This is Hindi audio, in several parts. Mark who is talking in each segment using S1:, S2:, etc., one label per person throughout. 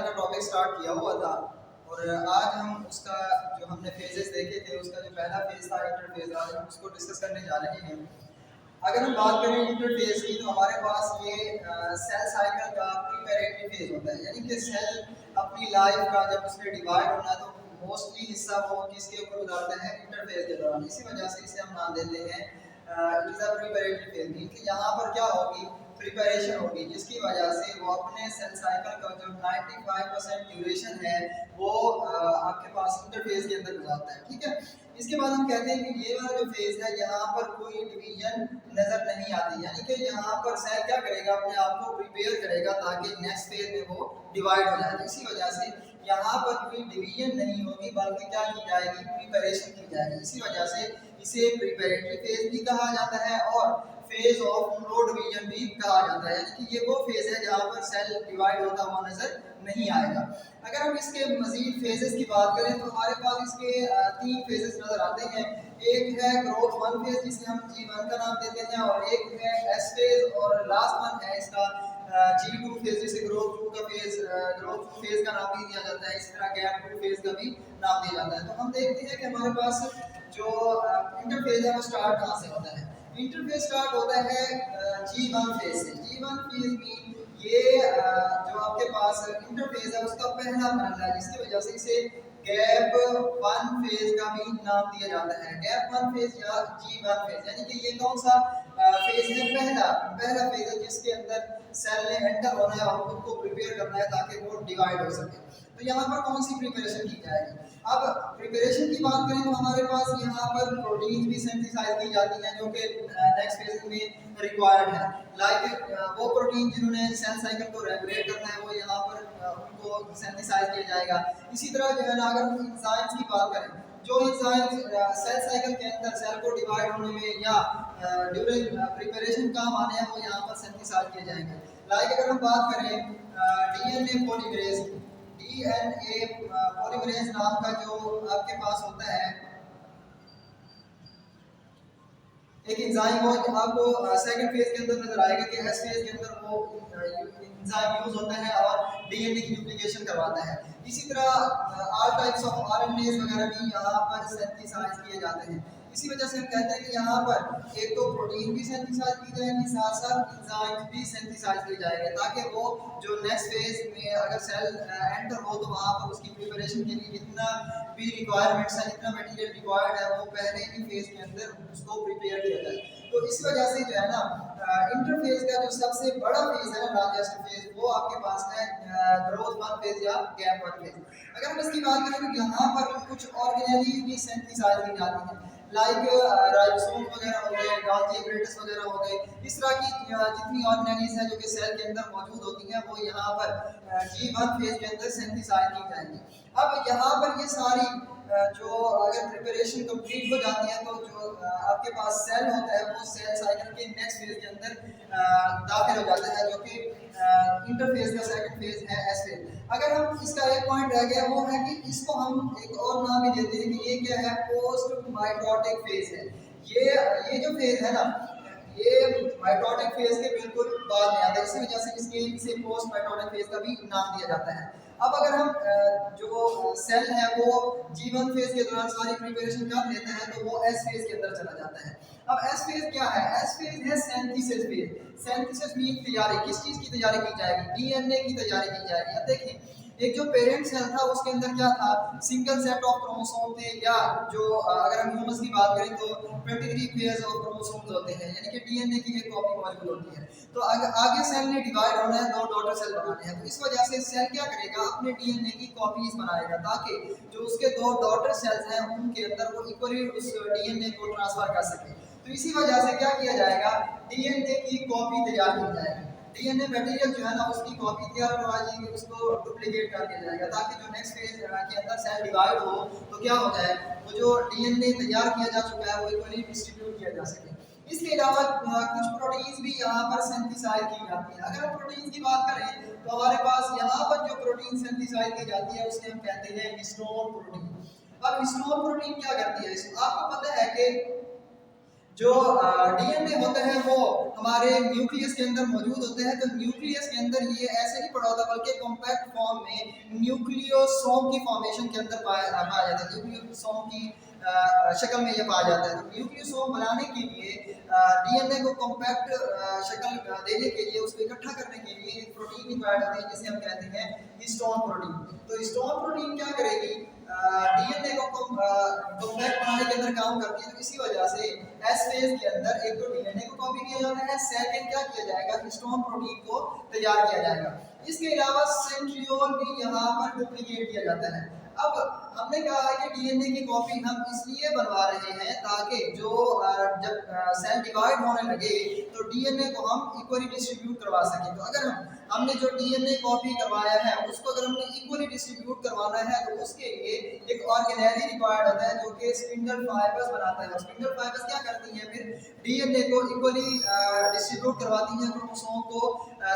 S1: साइकिल का टॉपिक स्टार्ट किया हुआ था और आज हम उसका जो हमने फेजेस देखे थे उसका जो पहला फेज था इंटरफेज, आज हम उसको डिस्कस करने जा रहे हैं। अगर हम बात करें इंटरफेज की तो हमारे पास ये सेल साइकिल का प्रीपेरेटरी फेज होता है, यानी कि सेल अपनी लाइफ का जब उसने डिवाइड होना तो मोस्टली हिस्सा वो किसके ऊपर गुजारता है, इंटरफेज के दौरान। इसी वजह से इसे हम नाम देते हैं it is a preparatory phase, क्योंकि यहाँ पर क्या होगी, प्रिपरेशन होगी, जिसकी वजह से वो अपने सेल साइकिल का जो 95% ड्यूरेशन है वो आपके पास इंटरफेज के अंदर गुजारता है। ठीक है, इसके बाद हम कहते हैं कि ये वाला जो फेज है यहाँ पर कोई डिवीजन नजर नहीं आती, यानी कि यहाँ पर सेल क्या करेगा, अपने आप को प्रिपेयर करेगा ताकि नेक्स्ट फेज में वो डिवाइड हो जाए। इसी वजह से यहाँ पर कोई डिवीजन नहीं होगी, बल्कि क्या की जाएगी, प्रिपरेशन की जाएगी। इसी वजह से इसे प्रिपरेटरी फेज भी कहा जाता है और फेज ऑफ नो डिवीजन भी कहा जाता है, यानी कि ये वो फेज है जहाँ पर सेल डिवाइड होता हुआ नजर नहीं आएगा। अगर हम इसके मजीद फेजेस की बात करें तो हमारे पास इसके तीन फेजेस नजर आते हैं। एक है ग्रोथ वन फेज जिसे हम G1 का नाम देते हैं, और एक है एस फेज, और लास्ट वन है इसका G2 फेज जिसे ग्रोथ टू का फेज, ग्रोथ टू फेज का नाम भी दिया जाता है। इसी तरह गैप टू फेज का भी नाम दिया जाता है। तो हम देखते हैं कि हमारे पास जो इंटरफेज है वो स्टार्ट कहाँ से होता है। इंटरफेज स्टार्ट होता है G1 फेज से। G1 फेज में ये जो आपके पास इंटरफेज है उसका पहला मरहला है, जिसकी वजह से इसे गैप वन फेज का भी नाम दिया जाता है। गैप वन फेज या G1 फेज, यानी कि ये कौन सा फेज है, पहला फेज है जिसके अंदर सेल ने एंटर होना है और खुद को प्रिपेयर करना है ताकि वो डिवाइड हो सके। तो यहाँ पर कौन सी प्रिपरेशन की जाएगी। अब प्रिपरेशन की बात करें तो हमारे पास यहाँ पर प्रोटीन भी सिंथेसाइज की जाती हैं जो कि नेक्स्ट फेज में रिक्वायर्ड है। लाइक वो प्रोटीन जिन्होंने सेल साइकिल को रेगुलेट करना है वो यहाँ पर उनको सिंथेसाइज किया जाएगा। इसी तरह जो है ना, अगर हम एंजाइम्स की बात करें, जो एंजाइम्स सेल साइकिल के अंदर सेल को डिवाइड होने में या ड्यूरिंग प्रिपरेशन काम आने हैं वो यहाँ पर सिंथेसाइज किए जाएंगे। लाइक अगर हम बात करें डीएनए पॉलीमरेज, डीएनए पॉलीमरेज नाम का जो आपके पास होता है एक एंजाइम, वो आपको सेकंड फेज के अंदर नजर आएगा कि एस फेज के अंदर वो एंजाइम यूज होता है और डीएनए की डुप्लीकेशन करवाता है। इसी तरह ऑल टाइप्स ऑफ आरएनएस वगैरह भी यहाँ पर सिंथेसाइज किए जाते हैं। इसी वजह से हम कहते हैं कि यहाँ पर एक तो प्रोटीन भी सिंथेसाइज की जाएगी, साथ साथ एंजाइम भी सिंथेसाइज किए जाएंगे ताकि वो जो नेक्स्ट फेज में अगर सेल एंटर हो तो वहाँ पर उसकी प्रिपरेशन के लिए जितना भी रिक्वायरमेंट्स है, जितना मटेरियल रिक्वायर्ड है वो पहले ही फेज के अंदर उसको प्रिपेयर किया जाए। तो इस वजह से जो है ना इंटरफेज का जो सबसे बड़ा फेज है ना, लार्जेस्ट फेज, वो आपके पास है ग्रोथ वन फेज या गैप वन फेज। अगर हम इसकी बात करें तो यहाँ पर कुछ ऑर्गेनेलिज भी सिंथेसाइज की जाती हैं, लाइक राइबोसोम वगैरह हो गए, गाल्गी एपरेटस वगैरह हो गए। इस तरह की जितनी ऑर्गेनेलिज है जो कि सेल के अंदर मौजूद होती हैं वो यहाँ पर G1 फेज के अंदर सिंथेसाइज की जाएंगी। अब यहाँ पर ये सारी जो अगर प्रिपरेशन कंप्लीट हो जाती है तो जो आपके पास सेल होता है वो सेल साइकिल के नेक्स्ट फेज के अंदर दाखिल हो जाता है, जो कि इंटरफेज का सेकंड फेज है एस फेज। अगर हम इसका एक पॉइंट रह गया वो है कि इसको हम एक और नाम भी देते हैं कि ये क्या है, पोस्ट माइटोटिक फेज है। ये जो फेज है ना, ये माइटोटिक फेज के बिल्कुल बाद में आता है, इसी वजह से इसे पोस्ट माइटोटिक फेज का भी नाम दिया जाता है। अब अगर हम जो सेल है वो G1 फेज के दौरान सारी प्रिपरेशन कर लेते हैं तो वो एस फेज के अंदर चला जाता है। अब एस फेज क्या है, एस फेज है सिंथेसिस फेज। सिंथेसिस मीन तैयारी, किस चीज की तैयारी की जाएगी, डीएनए की तैयारी की जाएगी। अब देखिए एक जो पेरेंट सेल था उसके अंदर क्या था, सिंगल सेट ऑफ क्रोमोसोम थे, या जो अगर हम ह्यूमंस की बात करें तो 23 पेयर्स ऑफ क्रोमोसोम्स होते हैं, यानी कि डीएनए की एक कॉपी मौजूद होती है। तो आगे सेल ने डिवाइड होना है, दो डॉटर सेल बनाने हैं, तो इस वजह से सेल क्या करेगा, अपने डीएनए की कॉपीज बनाएगा ताकि जो उसके दो डॉटर सेल्स हैं उनके अंदर वो इक्वली उस डीएनए को ट्रांसफर कर सके। तो इसी वजह से क्या किया जाएगा, डीएनए की कॉपी तैयार की जाएगी। डीएनए मटेरियल जो है ना उसकी कॉपी तैयार करवाई जाएगी, उसको डुप्लीकेट कर दिया जाएगा ताकि जो नेक्स्ट फेज के अंदर सेल डिवाइड हो तो क्या हो जाए, वो जो डीएनए तैयार किया जा चुका है वो इक्वली डिस्ट्रीब्यूट किया जा सके। इसके अलावा कुछ प्रोटीन्स भी यहाँ पर सिंथेसाइज की जाती है। अगर हम प्रोटीन्स की बात करें तो हमारे पास यहाँ पर जो प्रोटीन सिंथेसाइज की जाती है उसे हम कहते हैं हिस्टोन प्रोटीन। अब हिस्टोन प्रोटीन क्या करती है, आपको पता है कि जो डीएनए होते हैं वो हमारे न्यूक्लियस के अंदर मौजूद होते हैं। तो न्यूक्लियस के अंदर ये ऐसे नहीं पड़ा होता, बल्कि कॉम्पैक्ट फॉर्म में न्यूक्लियोसोम की फॉर्मेशन के अंदर पाया जाता है। न्यूक्लियोसोम की शक्ल में ये पाया जाता है। तो न्यूक्लियोसोम बनाने के लिए डीएनए को कॉम्पैक्ट शक्ल देने के लिए, उसको इकट्ठा करने के लिए एक प्रोटीन रिक्वायर्ड होती है जिसे हम कहते हैं हिस्टोन प्रोटीन। तो हिस्टोन प्रोटीन क्या करेगी, डीएनए को कॉम्पैक्ट बनाने के अंदर काम करती है। तो इसी वजह से एस फेज के अंदर एक तो डीएनए को कॉपी किया जाता है, सेकंड क्या किया जाएगा, हिस्टोन प्रोटीन को तैयार किया जाएगा। इसके अलावा सेंट्रियोल भी यहाँ पर डुप्लीकेट किया जाता है। अब हमने कहा है कि डीएनए की कॉपी हम इसलिए बनवा रहे हैं ताकि जो जब सेल डिवाइड होने लगे तो डीएनए को हम इक्वली डिस्ट्रीब्यूट करवा सकें। तो अगर हमने जो डीएनए कॉपी करवाया है उसको अगर हमने इक्वली डिस्ट्रीब्यूट करवाना है तो उसके लिए एक ऑर्गेनेली रिक्वायर्ड होता है जो कि स्पिंडल फाइबर्स बनाता है। स्पिंडल फाइबर्स क्या करती हैं, फिर डीएनए को इक्वली डिस्ट्रीब्यूट करवाती हैं, क्रोमोसोम को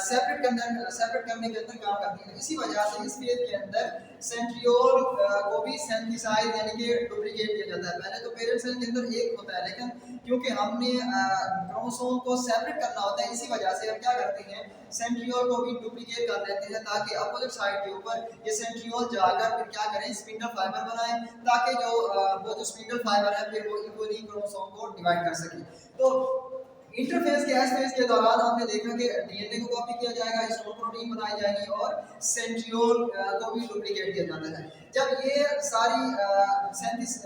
S1: सेपरेट करने के अंदर काम करती है। इसी वजह से इस फेज के अंदर सेंट्रियोल को भी सिंथेसाइज यानी कि डुप्लीकेट किया जाता है। पहले तो पेरेंट सेल के अंदर एक होता है, लेकिन क्योंकि हमने क्रोमोसोम को सेपरेट करना होता है, इसी वजह से हम क्या करते हैं, सेंट्रियोल को भी डुप्लीकेट कर देते हैं ताकि अपोजिट साइड के ऊपर ये सेंट्रियोल जाकर फिर क्या करें, स्पिंडल फाइबर बनाएं, ताकि वो जो स्पिंडल फाइबर है फिर वो इक्वली क्रोमोसोम को डिवाइड कर सके। तो इंटरफेस के एस फेज के दौरान हमने देखा कि डीएनए को कॉपी किया जाएगा, हिस्टोन प्रोटीन बनाई जाएगी और सेंट्रियोल को भी डुप्लीकेट किया जाता है। जब ये सारी सेंथिस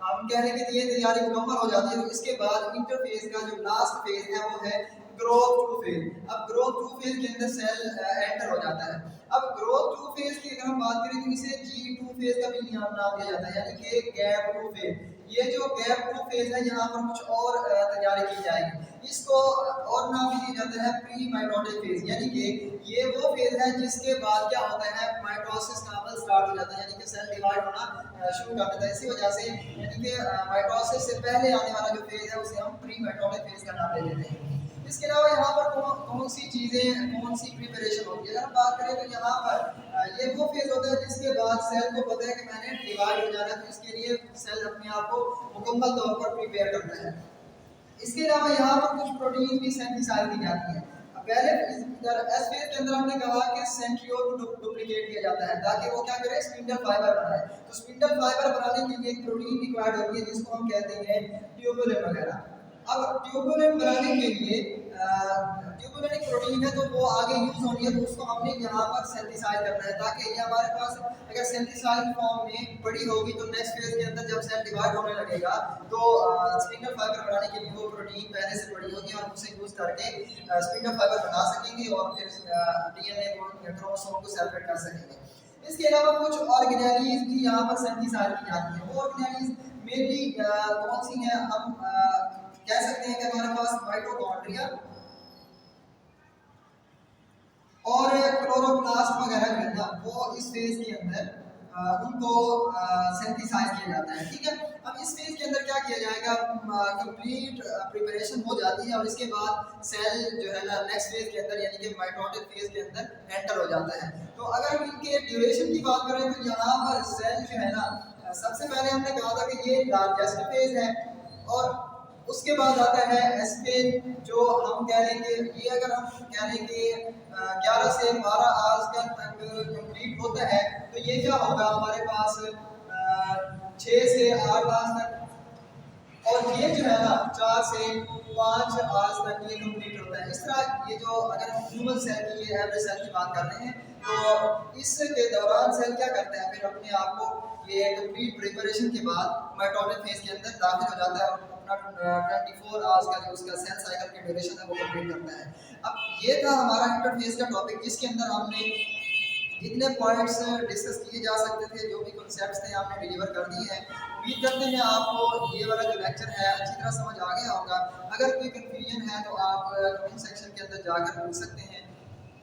S1: हम कह रहे हैं कि ये तैयारी मुकम्मल हो जाती है तो इसके बाद इंटरफेस का जो लास्ट फेज है वो है ग्रोथ टू फेज। अब ग्रोथ टू फेज के अंदर सेल एंटर हो जाता है। अब ग्रोथ टू फेज की अगर हम बात करें तो इसे G2 फेज का भी नाम दिया जाता है, यानी कि गैप टू फेज। ये जो गैप टू फेज है यहाँ पर कुछ और तैयारी की जाएगी, इसको और नाम भी दिया जाता है प्री माइटोटिक फेज, यानी कि ये वो फेज है जिसके बाद क्या होता है, माइटोसिस का अमल स्टार्ट हो जाता है, यानी कि सेल डिवाइड होना शुरू कर देता है। इसी वजह से यानी कि माइटोसिस से पहले आने वाला जो फेज है उसे हम प्री माइटोटिक फेज का नाम दे देते हैं। इसके अलावा यहाँ पर कौन सी चीज़ें, कौन सी प्रिपरेशन होती है, अगर हम बात करें तो यहाँ पर ये वो फेज होता है जिसके बाद सेल को पता है कि मैंने डिवाइड हो जाना है, तो इसके लिए सेल अपने आप को मुकम्मल तौर पर प्रिपेयर करता है। इसके अलावा यहाँ पर कुछ प्रोटीन भी सिंथेसाइज की जाती है। पहले एस फेज के अंदर हमने कहा कि सेंट्रियोल को डुप्लीकेट किया जाता है ताकि वो क्या करे, स्पिंडल फाइबर बनाए। तो स्पिंडल फाइबर बनाने के लिए एक प्रोटीन रिक्वायर्ड होती है जिसको हम कहते हैं ट्यूबुलिन वगैरह। अब ट्यूबुलिन बनाने के लिए ट्यूबुलिन एक प्रोटीन है तो वो आगे यूज होनी है, तो उसको हमने यहाँ पर सिंथेसाइज करना है ताकि ये हमारे पास अगर सिंथेसाइज फॉर्म में पड़ी होगी तो नेक्स्ट फेज के अंदर जब सेल डिवाइड होने लगेगा तो स्पिंडल फाइबर बनाने के लिए वो प्रोटीन पहले से पड़ी होगी और उसे यूज करके स्पिंडल फाइबर बना सकेंगे और फिर डीएनए को, क्रोमोसोम को सेपरेट कर सकेंगे। इसके अलावा कुछ ऑर्गेनेलीज भी यहाँ पर सिंथेसाइज की जाती है। वो ऑर्गेनेलीज में भी कौन सी हैं, हम कह सकते हैं कि हमारे पास माइटोकॉन्ड्रिया और क्लोरोप्लास्ट वगैरह जो है ना वो इस फेज के अंदर उनको सिंथेसाइज किया जाता है। ठीक है, अब इस फेज के अंदर क्या किया जाएगा, कंप्लीट प्रिपरेशन हो जाती है और इसके बाद सेल जो है ना नेक्स्ट फेज के अंदर यानी कि माइटोटिक फेज के अंदर एंटर हो जाता है। तो अगर इनके ड्यूरेशन की बात करें तो यहाँ पर सेल जो है ना, सबसे पहले हमने कहा था कि ये लार्जेस्ट फेज है और उसके बाद आता है एस फेज, जो हम कह लेंगे ये अगर हम कह लेंगे 11 से 12 आवर्स तक कंप्लीट होता है तो ये क्या होगा हमारे पास 6 से 8 आवर्स तक, और ये जो है ना 4 से 5 आवर्स तक ये कंप्लीट होता है। इस तरह ये जो अगर हम ह्यूमन सेल की एवरेज सेल की बात करते हैं तो इसके दौरान सेल क्या करता है, फिर अपने आप को ये कंप्लीट प्रिपरेशन के बाद माइटोटिक फेज के अंदर दाखिल हो जाता है और अपना 24 आवर्स का जो उसका सेल साइकिल की ड्यूरेशन है वो कंप्लीट करता है। अब ये था हमारा इंटरफेस का टॉपिक जिसके अंदर हमने जितने पॉइंट्स डिस्कस किए जा सकते थे, जो भी कॉन्सेप्ट्स थे आपने डिलीवर कर दिए हैं। उम्मीद करते हैं आपको ये वाला जो लेक्चर है अच्छी तरह समझ आ गया होगा। अगर कोई कन्फ्यूजन है तो आप कमेंट सेक्शन के अंदर जाकर पूछ सकते हैं।